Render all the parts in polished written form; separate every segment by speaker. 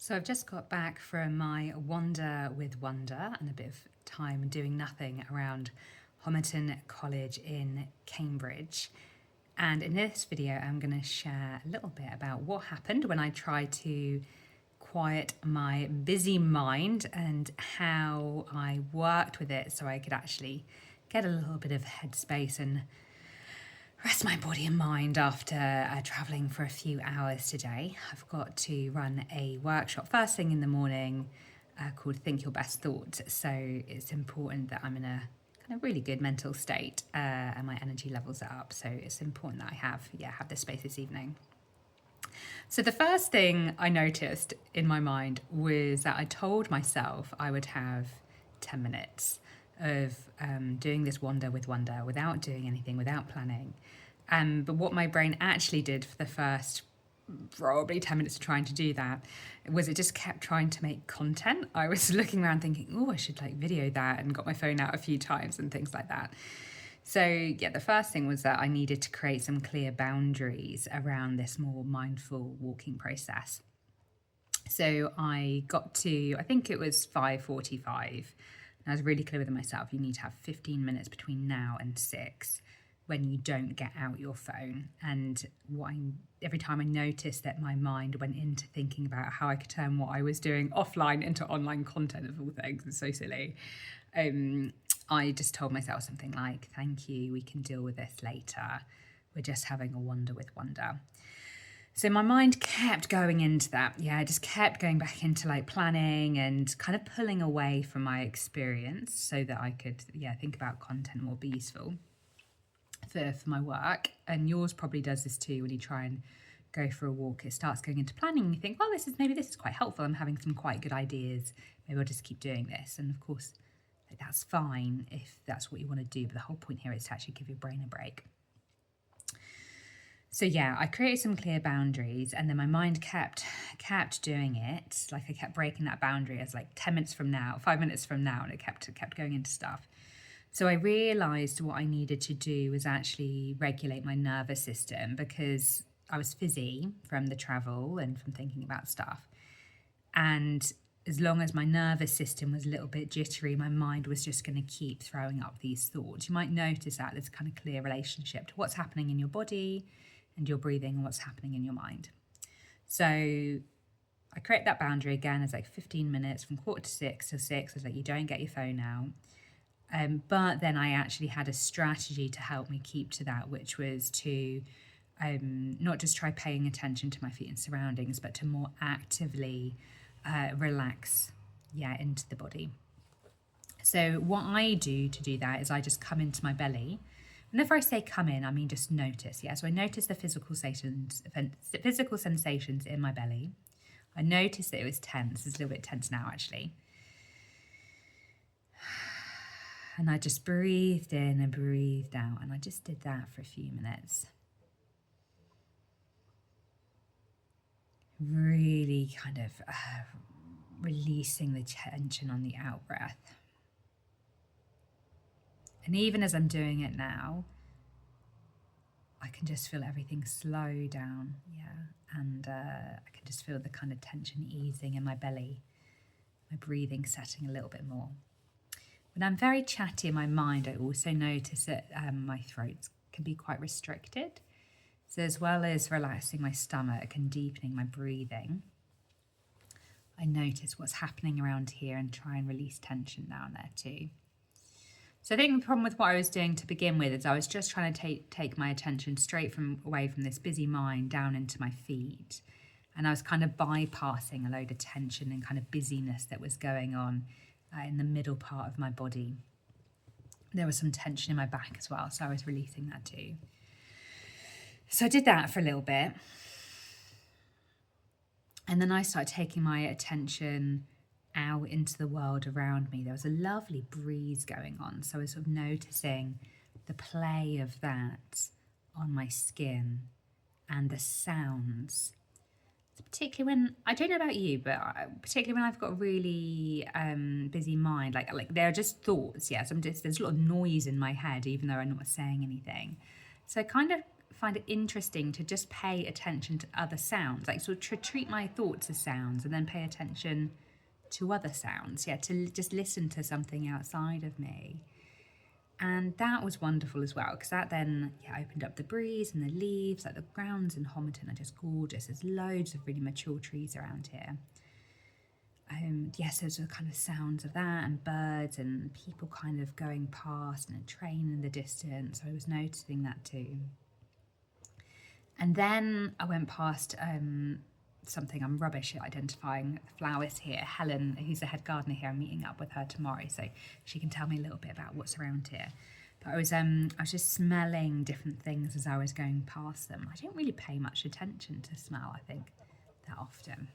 Speaker 1: So I've just got back from my wander with wonder and a bit of time doing nothing around Homerton College in Cambridge. And in this video, I'm going to share a little bit about what happened when I tried to quiet my busy mind and how I worked with it so I could actually get a little bit of headspace and rest my body and mind after travelling for a few hours today. I've got to run a workshop first thing in the morning called Think Your Best Thought. So it's important that I'm in a kind of really good mental state and my energy levels are up. So it's important that I have this space this evening. So the first thing I noticed in my mind was that I told myself I would have 10 minutes of doing this wander with wonder without doing anything, without planning. But what my brain actually did for the first probably 10 minutes of trying to do that was it just kept trying to make content. I was looking around thinking, oh, I should video that, and got my phone out a few times and things like that. So the first thing was that I needed to create some clear boundaries around this more mindful walking process. So I got to, I think it was 5:45, and I was really clear with myself, you need to have 15 minutes between now and 6 when you don't get out your phone. And every time I noticed that my mind went into thinking about how I could turn what I was doing offline into online content, of all things, it's so silly. I just told myself something like, thank you, we can deal with this later. We're just having a wander with wonder. So my mind kept going into that. I just kept going back into planning and kind of pulling away from my experience so that I could, think about content more be useful for my work. And yours probably does this too when you try and go for a walk. It starts going into planning and you think, well, this is quite helpful. I'm having some quite good ideas. Maybe I'll just keep doing this. And of course, that's fine if that's what you want to do. But the whole point here is to actually give your brain a break. So I created some clear boundaries, and then my mind kept doing it. I kept breaking that boundary as 10 minutes from now, 5 minutes from now, and it kept going into stuff. So I realised what I needed to do was actually regulate my nervous system, because I was fizzy from the travel and from thinking about stuff. And as long as my nervous system was a little bit jittery, my mind was just going to keep throwing up these thoughts. You might notice that there's kind of clear relationship to what's happening in your body and your breathing and what's happening in your mind. So I create that boundary again as 15 minutes from 5:45 to 6. I was you don't get your phone out. But then I actually had a strategy to help me keep to that, which was to not just try paying attention to my feet and surroundings, but to more actively relax into the body. So what I do to do that is I just come into my belly. Whenever I say come in, I mean just notice. So I notice the physical sensations in my belly. I noticed that it was tense. It's a little bit tense now, actually. And I just breathed in and breathed out. And I just did that for a few minutes. Really kind of releasing the tension on the out breath. And even as I'm doing it now, I can just feel everything slow down. And I can just feel the kind of tension easing in my belly, my breathing setting a little bit more. When I'm very chatty in my mind, I also notice that my throat can be quite restricted. So as well as relaxing my stomach and deepening my breathing, I notice what's happening around here and try and release tension down there too. So I think the problem with what I was doing to begin with is I was just trying to take my attention straight away from this busy mind down into my feet. And I was kind of bypassing a load of tension and kind of busyness that was going on in the middle part of my body. There was some tension in my back as well, so I was releasing that too. So I did that for a little bit. And then I started taking my attention out into the world around me. There was a lovely breeze going on, so I was sort of noticing the play of that on my skin and the sounds. Particularly when, I don't know about you, but particularly when I've got a really busy mind, like there are just thoughts, there's a lot of noise in my head, even though I'm not saying anything. So I kind of find it interesting to just pay attention to other sounds, like sort of treat my thoughts as sounds and then pay attention to other sounds. Yeah, to just listen to something outside of me. And that was wonderful as well, because that then opened up the breeze and the leaves. Like the grounds in Homerton are just gorgeous. There's loads of really mature trees around here. So the kind of sounds of that, and birds and people kind of going past, and a train in the distance. I was noticing that too. And then I went past something. I'm rubbish at identifying flowers here. Helen, who's the head gardener here, I'm meeting up with her tomorrow, so she can tell me a little bit about what's around here. But I was just smelling different things as I was going past them. I don't really pay much attention to smell, I think, that often.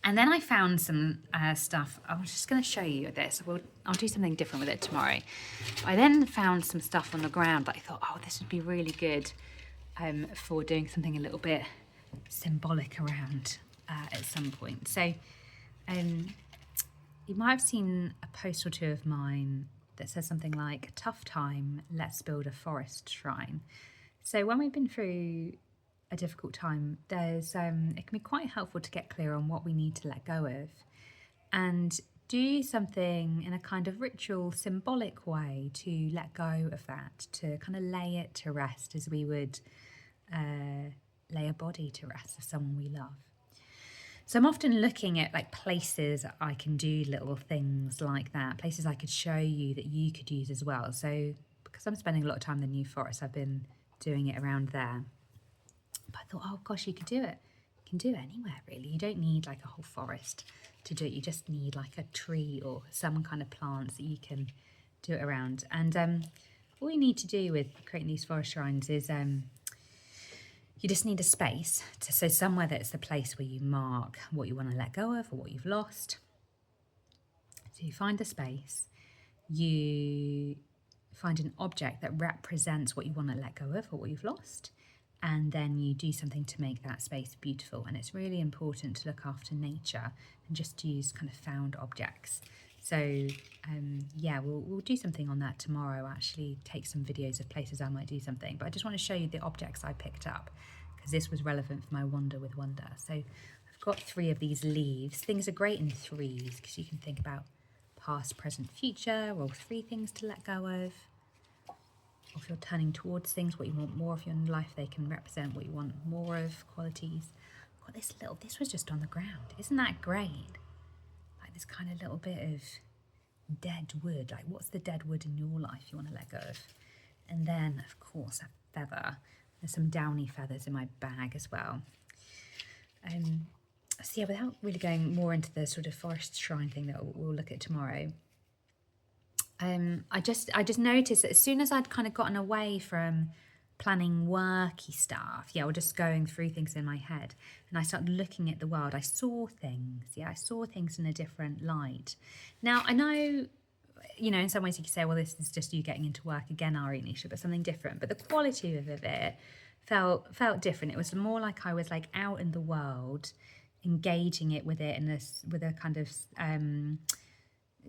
Speaker 1: And then I found some stuff. I was just going to show you this. I'll do something different with it tomorrow. I then found some stuff on the ground that I thought, oh, this would be really good for doing something a little bit symbolic around at some point. So you might have seen a post or two of mine that says something like, tough time, let's build a forest shrine. So when we've been through a difficult time, there's it can be quite helpful to get clear on what we need to let go of and do something in a kind of ritual, symbolic way to let go of that, to kind of lay it to rest as we would lay a body to rest of someone we love. So I'm often looking at like places I can do little things like that, places I could show you that you could use as well. So because I'm spending a lot of time in the New Forest, I've been doing it around there. But I thought, oh gosh, you could do it. You can do it anywhere really. You don't need like a whole forest to do it. You just need like a tree or some kind of plants that you can do it around. And all you need to do with creating these forest shrines is you just need a space. So somewhere that's the place where you mark what you want to let go of or what you've lost. So you find a space, you find an object that represents what you want to let go of or what you've lost, and then you do something to make that space beautiful. And it's really important to look after nature and just use kind of found objects. So we'll do something on that tomorrow, actually take some videos of places I might do something. But I just want to show you the objects I picked up because this was relevant for my Wander with Wonder. So I've got 3 of these leaves. Things are great in 3s because you can think about past, present, future, or 3 things to let go of. Or if you're turning towards things, what you want more of in life, they can represent what you want more of, qualities. I've got this was just on the ground. Isn't that great? Like this kind of little bit of dead wood. Like what's the dead wood in your life you want to let go of? And then, of course, a feather. There's some downy feathers in my bag as well. So without really going more into the sort of forest shrine thing that we'll look at tomorrow, I just noticed that as soon as I'd kind of gotten away from planning worky stuff, or just going through things in my head, and I started looking at the world, I saw things. I saw things in a different light. Now, I know, in some ways you could say, well, this is just you getting into work again, Nisha, but something different. But the quality of it felt different. It was more like I was like out in the world, engaging it with a kind of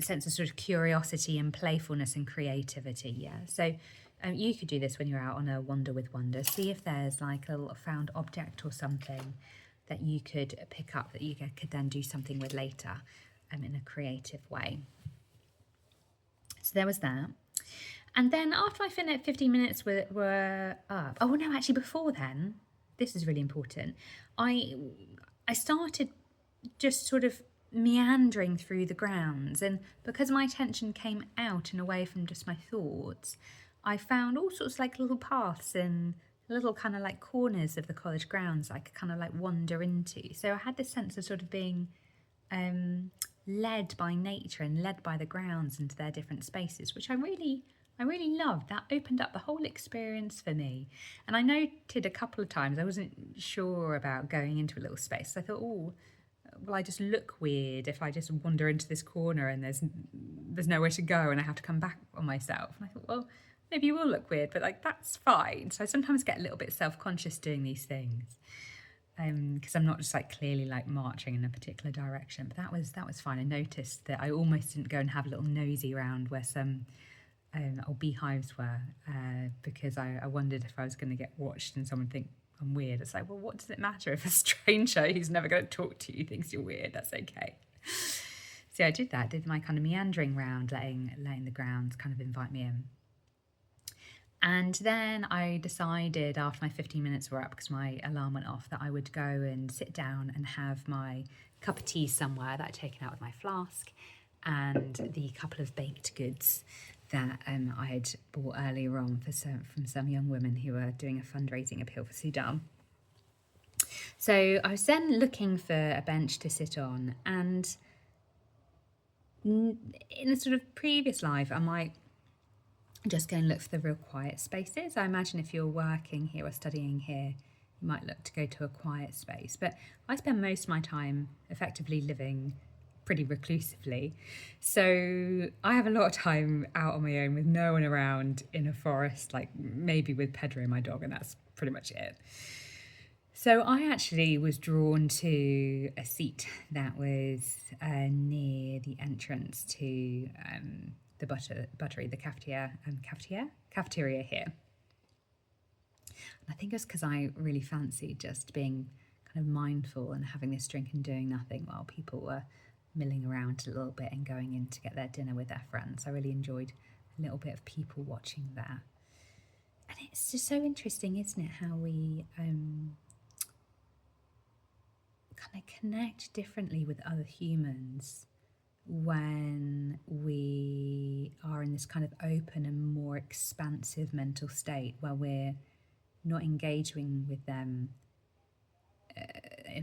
Speaker 1: sense of sort of curiosity and playfulness and creativity. So you could do this when you're out on a Wander with Wonder. See if there's like a little found object or something that you could pick up that you could then do something with later in a creative way. So there was that. And then after I finished, 15 minutes were up. Oh no, actually before then, this is really important. I started just sort of meandering through the grounds, and because my attention came out and away from just my thoughts, I found all sorts of like little paths and little kind of like corners of the college grounds I could kind of like wander into. So I had this sense of sort of being led by nature and led by the grounds into their different spaces, which I really loved. That opened up the whole experience for me. And I noted a couple of times I wasn't sure about going into a little space. So I thought, will I just look weird if I just wander into this corner and there's nowhere to go and I have to come back on myself? And I thought, well, maybe you will look weird, but like that's fine. So I sometimes get a little bit self-conscious doing these things because I'm not just like clearly like marching in a particular direction. But that was fine. I noticed that I almost didn't go and have a little nosy around where some or beehives were, because I wondered if I was going to get watched and someone think I'm weird. It's like, well, what does it matter if a stranger who's never going to talk to you thinks you're weird? That's okay. So I did that, did my kind of meandering round, letting the grounds kind of invite me in. And then I decided after my 15 minutes were up, because my alarm went off, that I would go and sit down and have my cup of tea somewhere that I'd taken out with my flask and the couple of baked goods that I had bought earlier on from some young women who were doing a fundraising appeal for Sudan. So I was then looking for a bench to sit on, and in a sort of previous life, I might just go and look for the real quiet spaces. I imagine if you're working here or studying here, you might look to go to a quiet space. But I spend most of my time effectively living pretty reclusively. So I have a lot of time out on my own with no one around in a forest, like maybe with Pedro, my dog, and that's pretty much it. So I actually was drawn to a seat that was near the entrance to the buttery, the cafeteria here. And I think it was because I really fancied just being kind of mindful and having this drink and doing nothing while people were milling around a little bit and going in to get their dinner with their friends. I really enjoyed a little bit of people watching that. And it's just so interesting, isn't it, how we kind of connect differently with other humans when we are in this kind of open and more expansive mental state where we're not engaging with them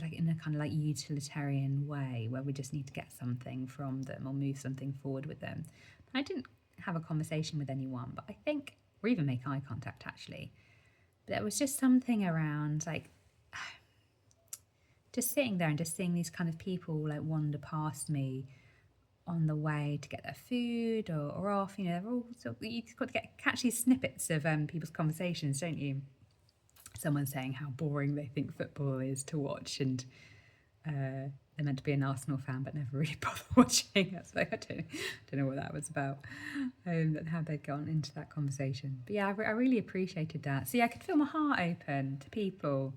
Speaker 1: like in a kind of like utilitarian way where we just need to get something from them or move something forward with them. I didn't have a conversation with anyone, but I think, or even make eye contact actually, but there was just something around like just sitting there and just seeing these kind of people like wander past me on the way to get their food or off, you know, they're all sort of, you've got to catch these snippets of people's conversations, don't you? Someone saying how boring they think football is to watch, and they're meant to be an Arsenal fan but never really bother watching. That's like, I don't know what that was about, how they'd gone into that conversation. But yeah, I really appreciated that. See, I could feel my heart open to people,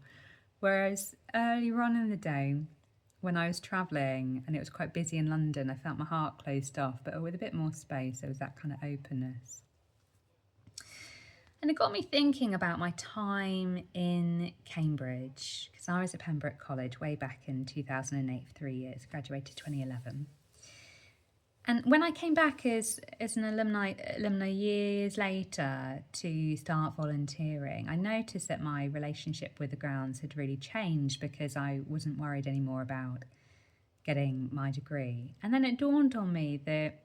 Speaker 1: whereas earlier on in the day, when I was travelling and it was quite busy in London, I felt my heart closed off, but with a bit more space, there was that kind of openness. And it got me thinking about my time in Cambridge, because I was at Pembroke College way back in 2008 for 3 years, graduated 2011. And when I came back as an alumni years later to start volunteering, I noticed that my relationship with the grounds had really changed because I wasn't worried anymore about getting my degree. And then it dawned on me that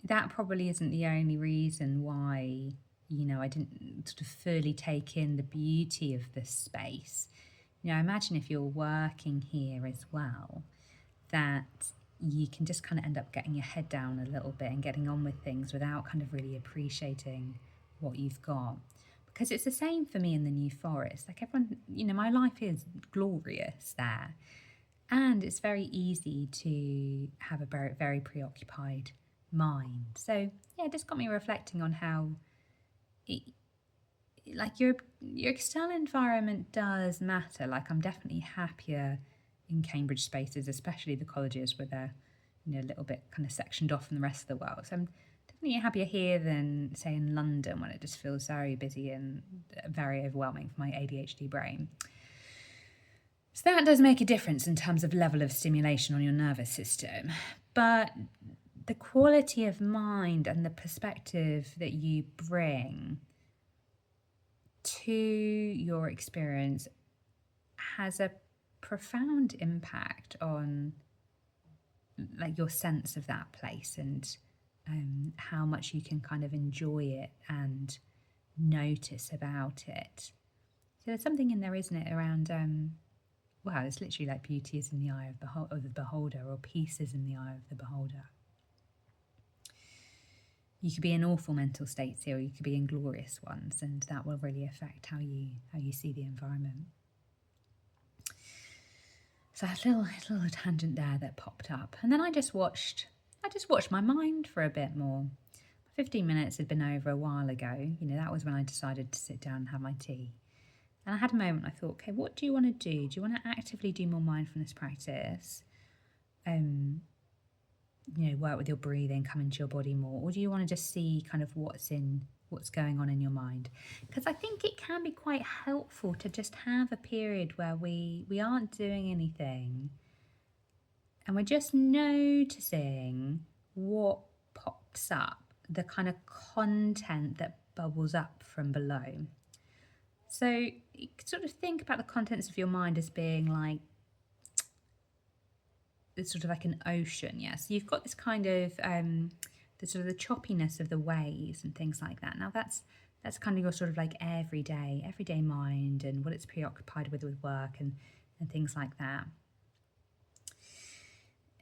Speaker 1: that probably isn't the only reason why, you know, I didn't sort of fully take in the beauty of this space. You know, imagine if you're working here as well, that you can just kind of end up getting your head down a little bit and getting on with things without kind of really appreciating what you've got. Because it's the same for me in the New Forest. Like everyone, you know, my life is glorious there. And it's very easy to have a very, very preoccupied mind. So yeah, it just got me reflecting on how like your external environment does matter. Like I'm definitely happier in Cambridge spaces, especially the colleges where they're, you know, a little bit kind of sectioned off from the rest of the world. So I'm definitely happier here than say in London when it just feels very busy and very overwhelming for my ADHD brain. So that does make a difference in terms of level of stimulation on your nervous system. But the quality of mind and the perspective that you bring to your experience has a profound impact on like your sense of that place and how much you can kind of enjoy it and notice about it. So there's something in there, isn't it, around wow, it's literally like beauty is in the eye of the beholder, or peace is in the eye of the beholder. You could be in awful mental states here, or you could be in glorious ones, and that will really affect how you see the environment. So I had a little tangent there that popped up, and then I just watched just watch my mind for a bit more. 15 minutes had been over a while ago. You know, that was when I decided to sit down and have my tea. And I had a moment, I thought, okay, what do you want to do? Do you want to actively do more mindfulness practice? You know, work with your breathing, come into your body more, or do you want to just see kind of what's going on in your mind? Because I think it can be quite helpful to just have a period where we aren't doing anything and we're just noticing what pops up, the kind of content that bubbles up from below. So you could sort of think about the contents of your mind as being like, it's sort of like an ocean, yeah. So you've got this kind of the sort of the choppiness of the waves and things like that. Now that's kind of your sort of like everyday mind and what it's preoccupied with work and things like that.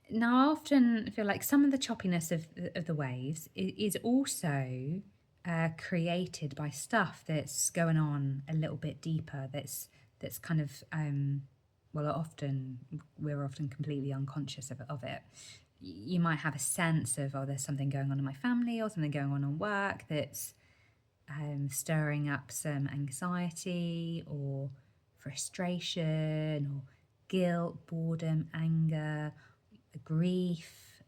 Speaker 1: Now I often feel like some of the choppiness of the waves is also created by stuff that's going on a little bit deeper. That's kind of we're often completely unconscious of it. You might have a sense of, oh, there's something going on in my family or something going on work that's stirring up some anxiety or frustration or guilt, boredom, anger, grief,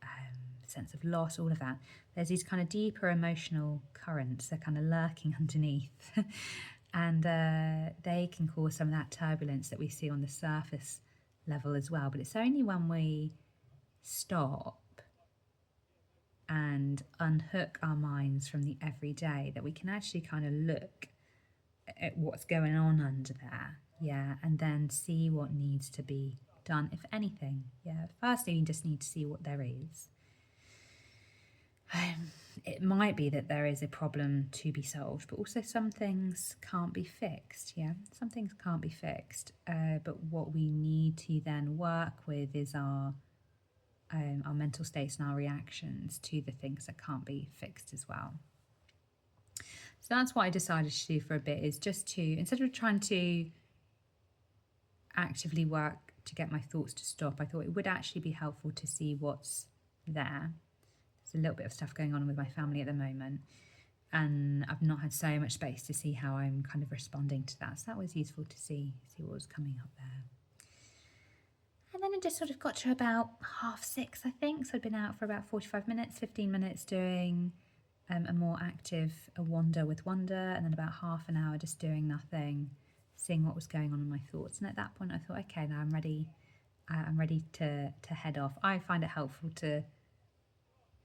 Speaker 1: sense of loss, all of that. There's these kind of deeper emotional currents that are kind of lurking underneath. And they can cause some of that turbulence that we see on the surface level as well. But it's only when we stop and unhook our minds from the everyday that we can actually kind of look at what's going on under there, yeah, and then see what needs to be done, if anything. Yeah, firstly, you just need to see what there is. It might be that there is a problem to be solved, but also some things can't be fixed. Yeah, some things can't be fixed. But what we need to then work with is our mental states and our reactions to the things that can't be fixed as well. So that's what I decided to do for a bit, is just to, instead of trying to actively work to get my thoughts to stop, I thought it would actually be helpful to see what's there. There's a little bit of stuff going on with my family at the moment, and I've not had so much space to see how I'm kind of responding to that. So that was useful to see what was coming up there. And then it just sort of got to about 6:30, I think. So I'd been out for about 45 minutes, 15 minutes doing a more active wander with wonder, and then about half an hour just doing nothing, seeing what was going on in my thoughts. And at that point I thought, okay, now I'm ready to head off. I find it helpful to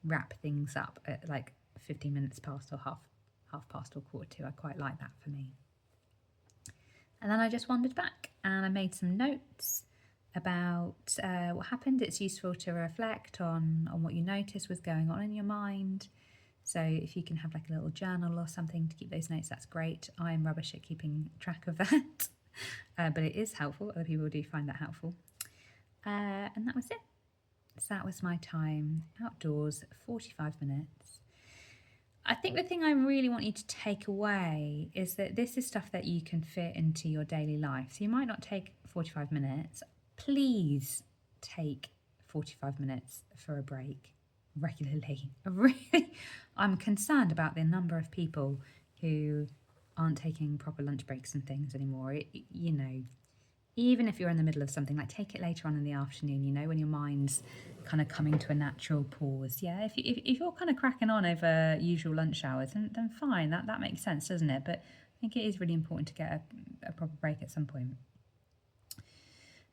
Speaker 1: wrap things up at like 15 minutes past or half past or 1:45. I quite like that for me. And then I just wandered back and I made some notes about what happened. It's useful to reflect on what you notice was going on in your mind. So if you can have like a little journal or something to keep those notes, that's great. I'm rubbish at keeping track of that, but it is helpful. Other people do find that helpful. And that was it. So that was my time outdoors, 45 minutes. I think the thing I really want you to take away is that this is stuff that you can fit into your daily life. So you might not take 45 minutes. Please take 45 minutes for a break regularly. Really, I'm concerned about the number of people who aren't taking proper lunch breaks and things anymore. You know, even if you're in the middle of something, like take it later on in the afternoon, you know, when your mind's kind of coming to a natural pause. Yeah, if you're kind of cracking on over usual lunch hours, then fine, that makes sense, doesn't it? But I think it is really important to get a proper break at some point.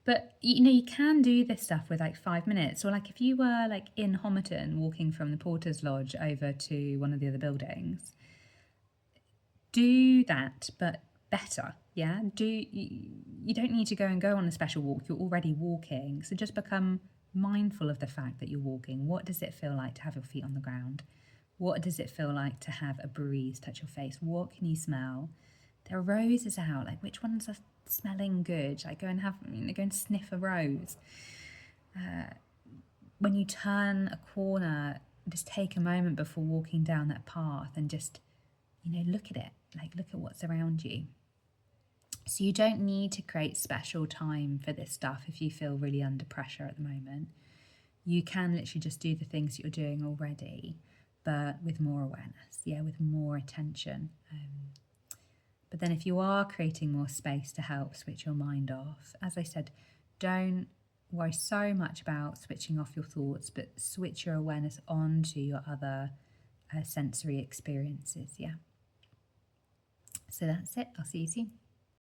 Speaker 1: But, you know, you can do this stuff with like 5 minutes, or like if you were like in Homerton walking from the Porter's Lodge over to one of the other buildings, do that, but better. Yeah, you don't need to go on a special walk. You're already walking, so just become mindful of the fact that you're walking. What does it feel like to have your feet on the ground? What does it feel like to have a breeze touch your face? What can you smell? There are roses out. Like, which ones are smelling good? Like, go and sniff a rose. When you turn a corner, just take a moment before walking down that path and just, you know, look at it. Like, look at what's around you. So you don't need to create special time for this stuff if you feel really under pressure at the moment. you can literally just do the things that you're doing already, but with more awareness, with more attention. But then if you are creating more space to help switch your mind off, as I said, don't worry so much about switching off your thoughts, but switch your awareness onto your other sensory experiences. So that's it. I'll see you soon.